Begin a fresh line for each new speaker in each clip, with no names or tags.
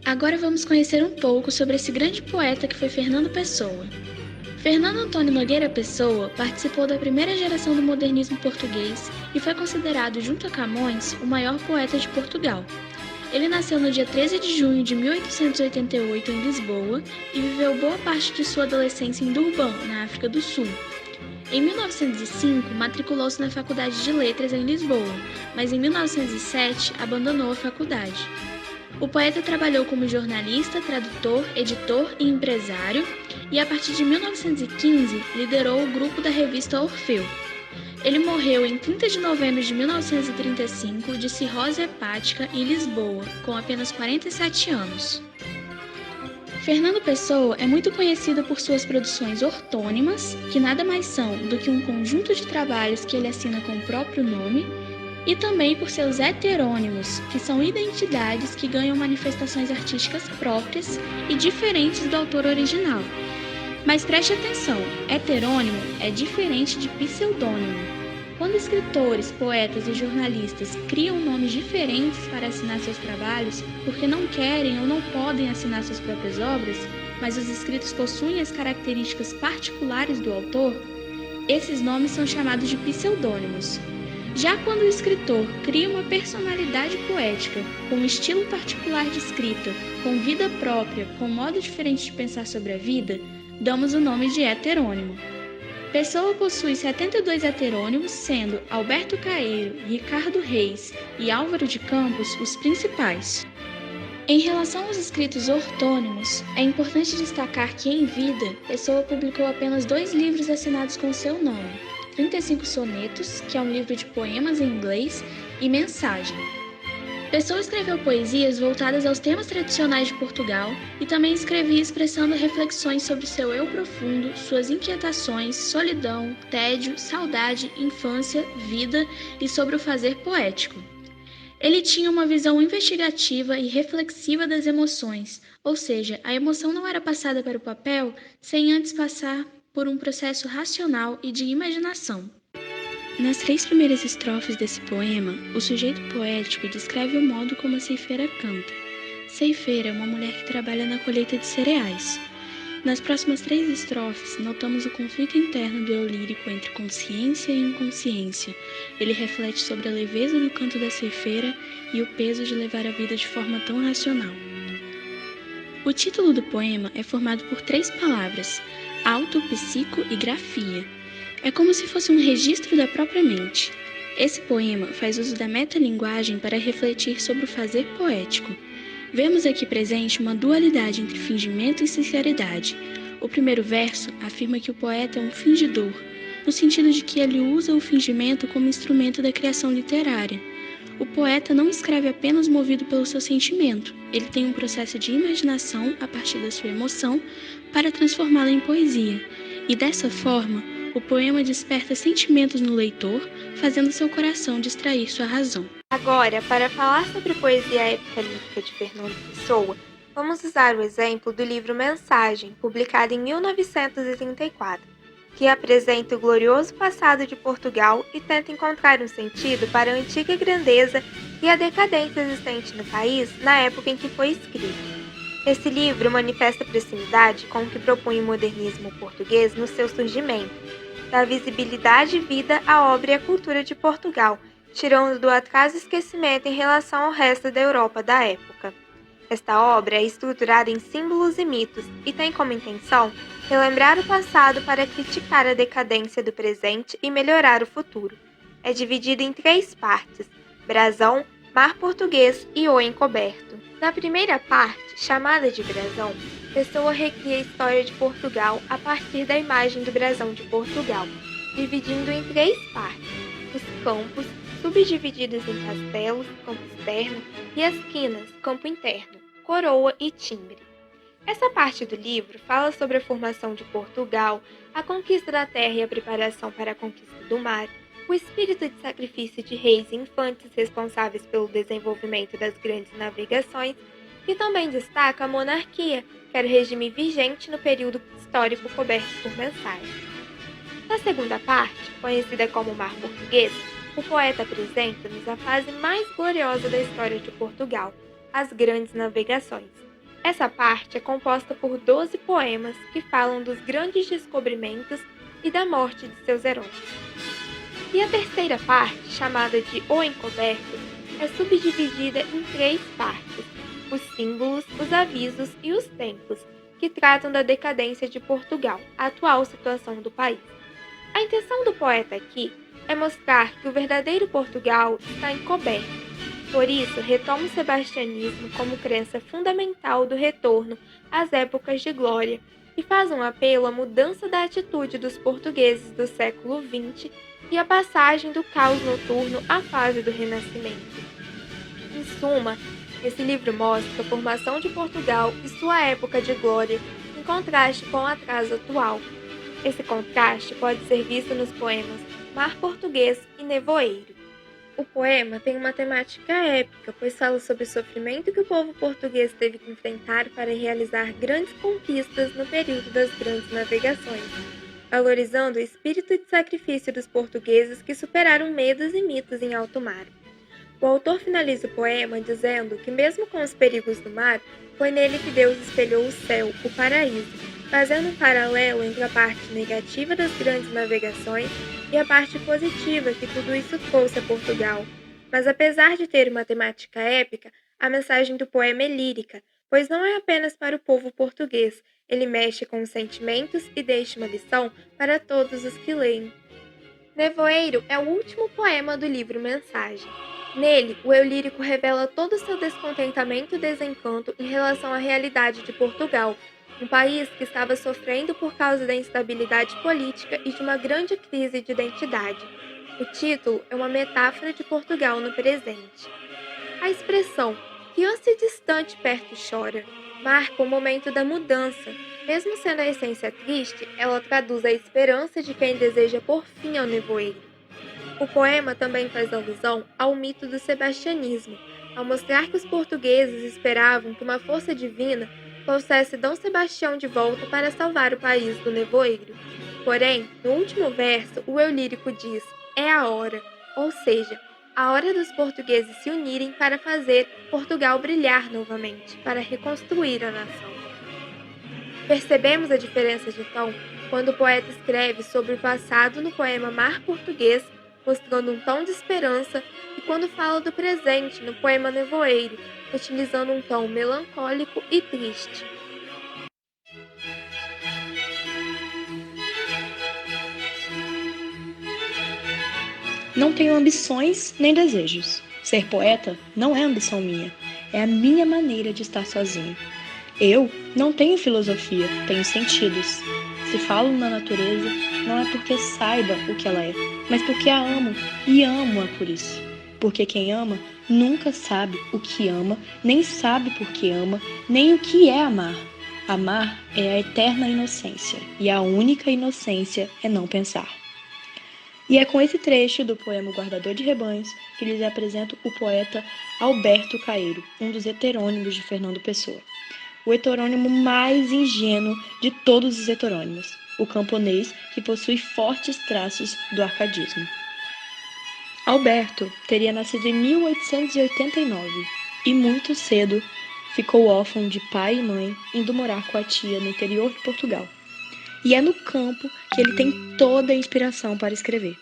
Agora vamos conhecer um pouco sobre esse grande poeta que foi Fernando Pessoa. Fernando Antônio Nogueira Pessoa participou da primeira geração do modernismo português e foi considerado, junto a Camões, o maior poeta de Portugal. Ele nasceu no dia 13 de junho de 1888 em Lisboa e viveu boa parte de sua adolescência em Durban, na África do Sul. Em 1905, matriculou-se na Faculdade de Letras em Lisboa, mas em 1907 abandonou a faculdade. O poeta trabalhou como jornalista, tradutor, editor e empresário, e a partir de 1915 liderou o grupo da revista Orfeu. Ele morreu em 30 de novembro de 1935 de cirrose hepática em Lisboa, com apenas 47 anos. Fernando Pessoa é muito conhecido por suas produções ortônimas, que nada mais são do que um conjunto de trabalhos que ele assina com o próprio nome, e também por seus heterônimos, que são identidades que ganham manifestações artísticas próprias e diferentes do autor original. Mas preste atenção, heterônimo é diferente de pseudônimo. Quando escritores, poetas e jornalistas criam nomes diferentes para assinar seus trabalhos, porque não querem ou não podem assinar suas próprias obras, mas os escritos possuem as características particulares do autor, esses nomes são chamados de pseudônimos. Já quando o escritor cria uma personalidade poética, com um estilo particular de escrita, com vida própria, com modo diferente de pensar sobre a vida, damos o nome de heterônimo. Pessoa possui 72 heterônimos, sendo Alberto Caeiro, Ricardo Reis e Álvaro de Campos os principais. Em relação aos escritos ortônimos, é importante destacar que, em vida, Pessoa publicou apenas 2 livros assinados com seu nome, 35 Sonetos, que é um livro de poemas em inglês, e Mensagem. Pessoa escreveu poesias voltadas aos temas tradicionais de Portugal e também escrevia expressando reflexões sobre seu eu profundo, suas inquietações, solidão, tédio, saudade, infância, vida e sobre o fazer poético. Ele tinha uma visão investigativa e reflexiva das emoções, ou seja, a emoção não era passada para o papel sem antes passar por um processo racional e de imaginação. Nas 3 primeiras estrofes desse poema, o sujeito poético descreve o modo como a ceifeira canta. Ceifeira é uma mulher que trabalha na colheita de cereais. Nas próximas 3 estrofes, notamos o conflito interno do eu lírico entre consciência e inconsciência. Ele reflete sobre a leveza do canto da ceifeira e o peso de levar a vida de forma tão racional. O título do poema é formado por 3 palavras, auto, psico e grafia. É como se fosse um registro da própria mente. Esse poema faz uso da metalinguagem para refletir sobre o fazer poético. Vemos aqui presente uma dualidade entre fingimento e sinceridade. O primeiro verso afirma que o poeta é um fingidor, no sentido de que ele usa o fingimento como instrumento da criação literária. O poeta não escreve apenas movido pelo seu sentimento, ele tem um processo de imaginação a partir da sua emoção para transformá-la em poesia, e dessa forma, o poema desperta sentimentos no leitor, fazendo seu coração distrair sua razão.
Agora, para falar sobre poesia épica lírica de Fernando Pessoa, vamos usar o exemplo do livro Mensagem, publicado em 1934, que apresenta o glorioso passado de Portugal e tenta encontrar um sentido para a antiga grandeza e a decadência existente no país na época em que foi escrito. Esse livro manifesta proximidade com o que propunha o modernismo português no seu surgimento, dá visibilidade e vida à obra e à cultura de Portugal, tirando do atraso e esquecimento em relação ao resto da Europa da época. Esta obra é estruturada em símbolos e mitos e tem como intenção relembrar o passado para criticar a decadência do presente e melhorar o futuro. É dividida em 3 partes: brasão, mar português e o encoberto. Na primeira parte, chamada de brasão, Pessoa recria a história de Portugal a partir da imagem do brasão de Portugal, dividindo em 3 partes: os campos, subdivididos em castelos, campo externo, e as quinas, campo interno, coroa e timbre. Essa parte do livro fala sobre a formação de Portugal, a conquista da terra e a preparação para a conquista do mar, o espírito de sacrifício de reis e infantes responsáveis pelo desenvolvimento das grandes navegações, e também destaca a monarquia, que era o regime vigente no período histórico coberto por Mensagem. Na segunda parte, conhecida como Mar Português, o poeta apresenta-nos a fase mais gloriosa da história de Portugal, as grandes navegações. Essa parte é composta por 12 poemas que falam dos grandes descobrimentos e da morte de seus heróis. E a terceira parte, chamada de O Encoberto, é subdividida em 3 partes: os símbolos, os avisos e os tempos, que tratam da decadência de Portugal, a atual situação do país. A intenção do poeta aqui é mostrar que o verdadeiro Portugal está encoberto. Por isso, retoma o sebastianismo como crença fundamental do retorno às épocas de glória e faz um apelo à mudança da atitude dos portugueses do século XX e à passagem do caos noturno à fase do Renascimento. Em suma, esse livro mostra a formação de Portugal e sua época de glória, em contraste com o atraso atual. Esse contraste pode ser visto nos poemas Mar Português e Nevoeiro. O poema tem uma temática épica, pois fala sobre o sofrimento que o povo português teve que enfrentar para realizar grandes conquistas no período das grandes navegações, valorizando o espírito de sacrifício dos portugueses que superaram medos e mitos em alto mar. O autor finaliza o poema dizendo que, mesmo com os perigos do mar, foi nele que Deus espelhou o céu, o paraíso, fazendo um paralelo entre a parte negativa das grandes navegações e a parte positiva que tudo isso trouxe a Portugal. Mas apesar de ter uma temática épica, a mensagem do poema é lírica, pois não é apenas para o povo português, ele mexe com os sentimentos e deixa uma lição para todos os que leem. Nevoeiro é o último poema do livro Mensagem. Nele, o eu lírico revela todo o seu descontentamento e desencanto em relação à realidade de Portugal, um país que estava sofrendo por causa da instabilidade política e de uma grande crise de identidade. O título é uma metáfora de Portugal no presente. A expressão "criou-se distante perto chora" marca o momento da mudança. Mesmo sendo a essência triste, ela traduz a esperança de quem deseja pôr fim ao nevoeiro. O poema também faz alusão ao mito do sebastianismo, ao mostrar que os portugueses esperavam que uma força divina trouxesse Dom Sebastião de volta para salvar o país do nevoeiro. Porém, no último verso, o eu lírico diz: "É a hora", ou seja, a hora dos portugueses se unirem para fazer Portugal brilhar novamente, para reconstruir a nação. Percebemos a diferença de tom quando o poeta escreve sobre o passado no poema Mar Português, mostrando um tom de esperança, e quando fala do presente no poema Nevoeiro, utilizando um tom melancólico e triste.
Não tenho ambições nem desejos. Ser poeta não é ambição minha, é a minha maneira de estar sozinho. Eu não tenho filosofia, tenho sentidos. Se falo na natureza, não é porque saiba o que ela é, mas porque a amo, e amo-a por isso. Porque quem ama nunca sabe o que ama, nem sabe por que ama, nem o que é amar. Amar é a eterna inocência, e a única inocência é não pensar. E é com esse trecho do poema O Guardador de Rebanhos que lhes apresento o poeta Alberto Caeiro, um dos heterônimos de Fernando Pessoa. O heterônimo mais ingênuo de todos os heterônimos, o camponês que possui fortes traços do arcadismo. Alberto teria nascido em 1889 e muito cedo ficou órfão de pai e mãe, indo morar com a tia no interior de Portugal. E é no campo que ele tem toda a inspiração para escrever.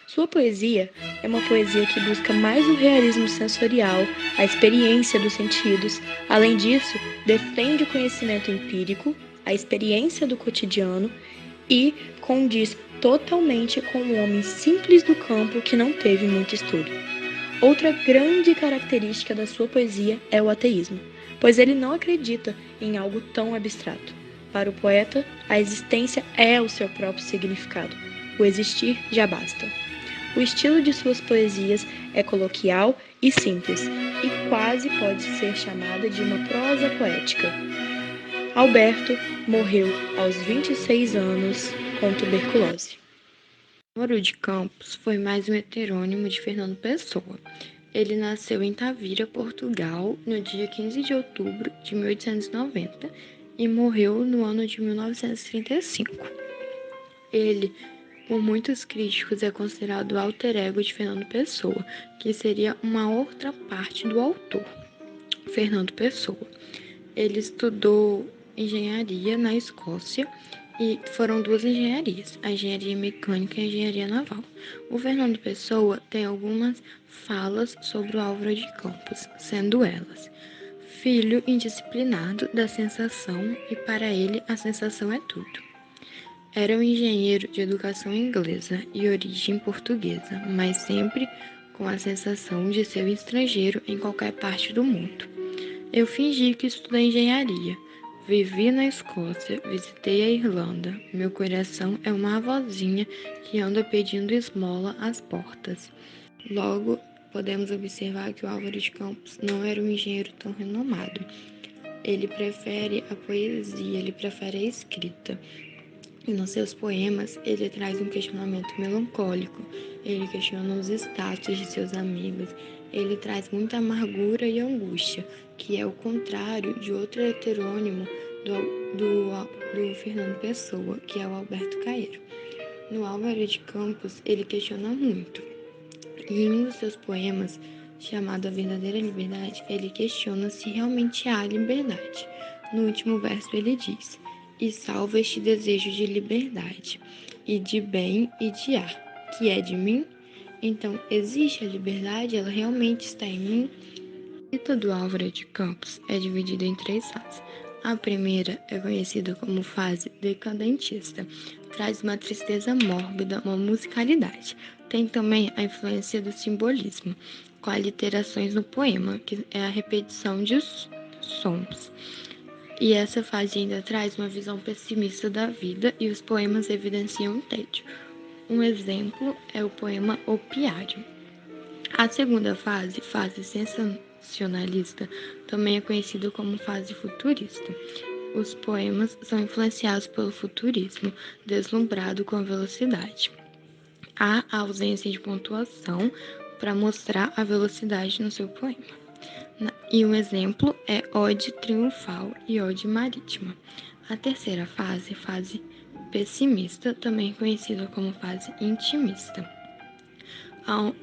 Sua poesia é uma poesia que busca mais o realismo sensorial, a experiência dos sentidos. Além disso, defende o conhecimento empírico, a experiência do cotidiano e condiz totalmente com o homem simples do campo que não teve muito estudo. Outra grande característica da sua poesia é o ateísmo, pois ele não acredita em algo tão abstrato. Para o poeta, a existência é o seu próprio significado. O existir já basta. O estilo de suas poesias é coloquial e simples, e quase pode ser chamada de uma prosa poética. Alberto morreu aos 26 anos com tuberculose.
Álvaro de Campos foi mais um heterônimo de Fernando Pessoa. Ele nasceu em Tavira, Portugal, no dia 15 de outubro de 1890 e morreu no ano de 1935. Ele, por muitos críticos, é considerado o alter ego de Fernando Pessoa, que seria uma outra parte do autor, Fernando Pessoa. Ele estudou engenharia na Escócia e foram duas engenharias, a engenharia mecânica e a engenharia naval. O Fernando Pessoa tem algumas falas sobre o Álvaro de Campos, sendo elas: filho indisciplinado da sensação e para ele a sensação é tudo. Era um engenheiro de educação inglesa e origem portuguesa, mas sempre com a sensação de ser um estrangeiro em qualquer parte do mundo. Eu fingi que estudei engenharia. Vivi na Escócia, visitei a Irlanda. Meu coração é uma avózinha que anda pedindo esmola às portas. Logo, podemos observar que o Álvaro de Campos não era um engenheiro tão renomado. Ele prefere a poesia, ele prefere a escrita. E nos seus poemas, ele traz um questionamento melancólico, ele questiona os status de seus amigos, ele traz muita amargura e angústia, que é o contrário de outro heterônimo do Fernando Pessoa, que é o Alberto Caeiro. No Álvaro de Campos, ele questiona muito, e em um dos seus poemas, chamado A Verdadeira Liberdade, ele questiona se realmente há liberdade. No último verso ele diz: e salva este desejo de liberdade, e de bem e de ar, que é de mim? Então, existe a liberdade? Ela realmente está em mim? A escrita do Álvaro de Campos é dividida em três fases. A primeira é conhecida como fase decadentista. Traz uma tristeza mórbida, uma musicalidade. Tem também a influência do simbolismo, com aliterações no poema, que é a repetição de sons. E essa fase ainda traz uma visão pessimista da vida e os poemas evidenciam o tédio. Um exemplo é o poema Opiário. A segunda fase, fase sensacionalista, também é conhecida como fase futurista. Os poemas são influenciados pelo futurismo, deslumbrado com a velocidade. Há a ausência de pontuação para mostrar a velocidade no seu poema. E um exemplo é Ode Triunfal e Ode Marítima. A terceira fase, fase pessimista, também conhecida como fase intimista.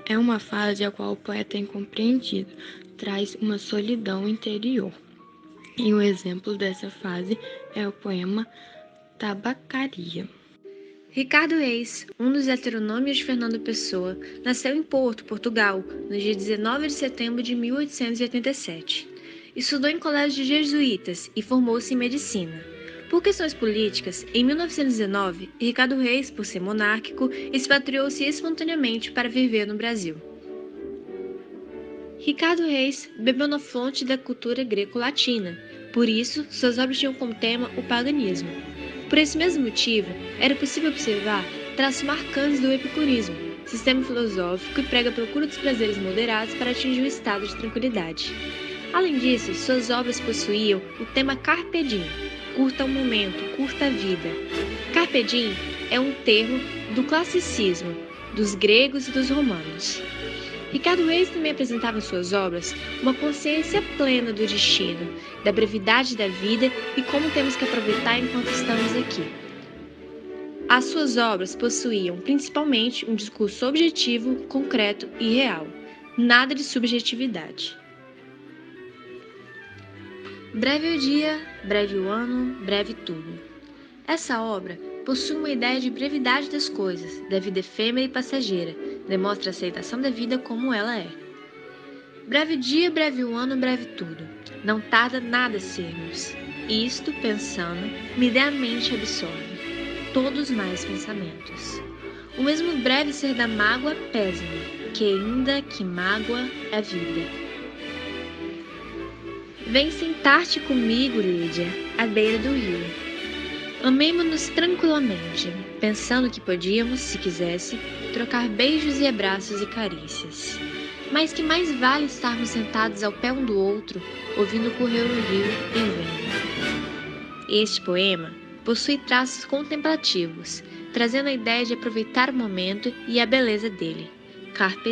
É uma fase a qual o poeta é incompreendido, traz uma solidão interior. E um exemplo dessa fase é o poema Tabacaria.
Ricardo Reis, um dos heteronômios de Fernando Pessoa, nasceu em Porto, Portugal, no dia 19 de setembro de 1887. Estudou em colégio de jesuítas e formou-se em medicina. Por questões políticas, em 1919, Ricardo Reis, por ser monárquico, expatriou-se espontaneamente para viver no Brasil. Ricardo Reis bebeu na fonte da cultura greco-latina, por isso, suas obras tinham como tema o paganismo. Por esse mesmo motivo, era possível observar traços marcantes do epicurismo, sistema filosófico que prega a procura dos prazeres moderados para atingir um estado de tranquilidade. Além disso, suas obras possuíam o tema Carpe Diem, curta o momento, curta a vida. Carpe Diem é um termo do classicismo, dos gregos e dos romanos. Ricardo Reis também apresentava em suas obras uma consciência plena do destino, da brevidade da vida e como temos que aproveitar enquanto estamos aqui. As suas obras possuíam principalmente um discurso objetivo, concreto e real, nada de subjetividade. Breve o dia, breve o ano, breve tudo. Essa obra possui uma ideia de brevidade das coisas, da vida efêmera e passageira, demonstra a aceitação da vida como ela é. Breve dia, breve o ano, breve tudo. Não tarda nada a sermos. Isto, pensando, me dê a mente absorve. Todos mais pensamentos. O mesmo breve ser da mágoa pesa-me, que ainda que mágoa é vida. Vem sentar-te comigo, Lídia, à beira do rio. Amemo-nos tranquilamente, pensando que podíamos, se quisesse, trocar beijos e abraços e carícias. Mas que mais vale estarmos sentados ao pé um do outro, ouvindo correr o rio e vendo. Este poema possui traços contemplativos, trazendo a ideia de aproveitar o momento e a beleza dele. Carpe